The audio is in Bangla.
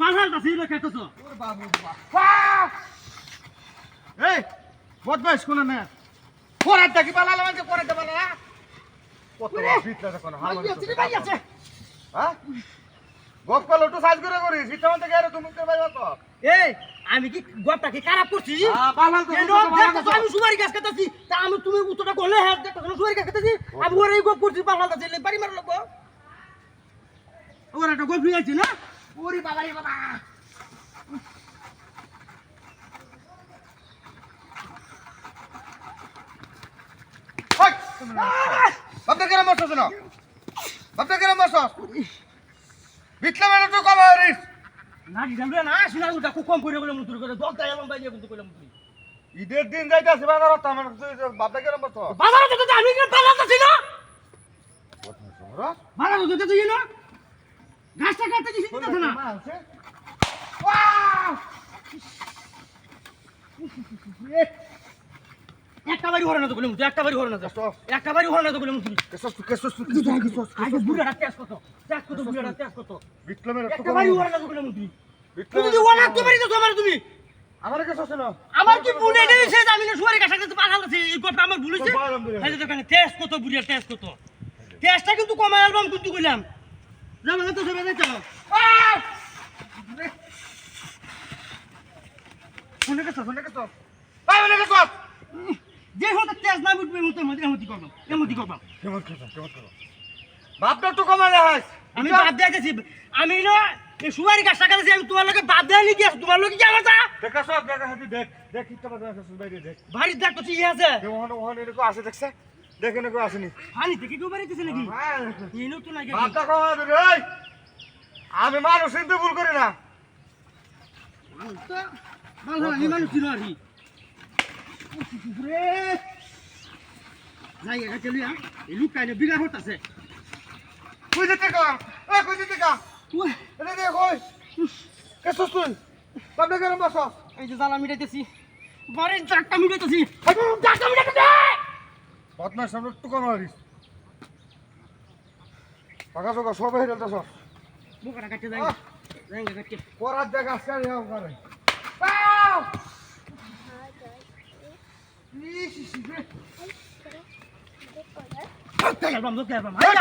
বাজারটা ছিল খেতেছ ওর বাবু বাবা এই বদমাইশ কোন না কোরাটা কি পালালো মানে কোরাটা পালা কত ভিতরে কোন হাল আছে হ্যাঁ গপ কল একটু সাইজ করে করিস ভিতরে মধ্যে গেরে তুমি তো ভাই কত এই আমি কি গপটা কি খারাপ করছি পালাল তো আমি সুপারি গাছ কাটাছি তা আমি তুমি উত্তরটা করলে হ্যাঁ দেখো সুপারি গাছ কাটাছি আমি ওর এই গপ করছি পালাল গাছ বাড়ি মার লাগবো ওর একটা গপ নিয়েছি না ওরে বাবা রে বাবা বাপটা কেন মারছস না বাপটা কেন মারছস বিটলা মানে তো কম হরিস না জানবে না শুনা ওটা খুব কম করে বলে মুতুর করে দলটা এমন বাইরে কিন্তু কইলাম তুই ঈদের দিন যাইতাছে বাজারত আমার বাপটা কেন মারছস বাজারে যেতে আমি কি পালাল গাছ না বাজারে যেতে তুই না গাছটা কাটতে দিছিস না একটা বাড়ি হরে না তো বলে মুতুর একটা বাড়ি হরে না একটা বাড়ি হরে না তো বলে মুতুর আগে বুড়াটা তেজ কত বুড়াটা তেজ কত বিটলা মানে একটা বাড়ি হরে না তো বলে মুতুর তুমি যে ওনা তো বাড়ি তো আমার তুমি আমার কাছে আছে না আমার কি ভুলে নেছে আমি না সুয়ারি কাছে তো পাঠাল আছে এই কথা আমার ভুলেছে এই যে দোকানে তেজ কত বুড়িয়া তেজ কত তেজটা কিন্তু কমাই অ্যালবাম কিন্তু কইলাম যাবে না তো সবে যাইতো শুনে গেছ ভাই মানে গেছ যে হতে তেজ না উঠবে মুতের মধ্যে এমতি করবাম কেমন করো বাপটা তো কমালে হাস আমি বাদ দিতেছি আমি না এই সুয়ারি গাছ কাটাছি আমি তোমার লগে বাদ দেয়া লিখি তোমার লগে কি আমারটা দেখা সব দেখা হাতি দেখ কিটা বাজা আছে বাইরে দেখ ভারী দেখ তো ঠিক আছে ওখানে এরকম আছে দেখছে দেখে নাকো আসেনি পানি থেকে কেউ বাড়িতেছে নাকি এই নতুন আগে বাপটা কমা দে রে আমি মানুষ কিন্তু ভুল করি না ভালো আমি মানুষ ছিল আর কি রে যাই এটা চলি এই লুক কাইনে বিঘা হতাছে কই যেতে কা কই যেতে কা এনে দে কই কেসস তুই বাপটা কেন বসস এই যে জ্বালা মিটাইতেছি বাড়ির চারটা মিটাইতেছি চারটা মিটাইতেছি বদমাস আমরা একটু কম হরিস টাকা টাকা সব হেরে তো সব বুকাটা কাটতে যাই যাই কাটতে পরার জায়গা আজকে যাও করে অ্যালবাম আই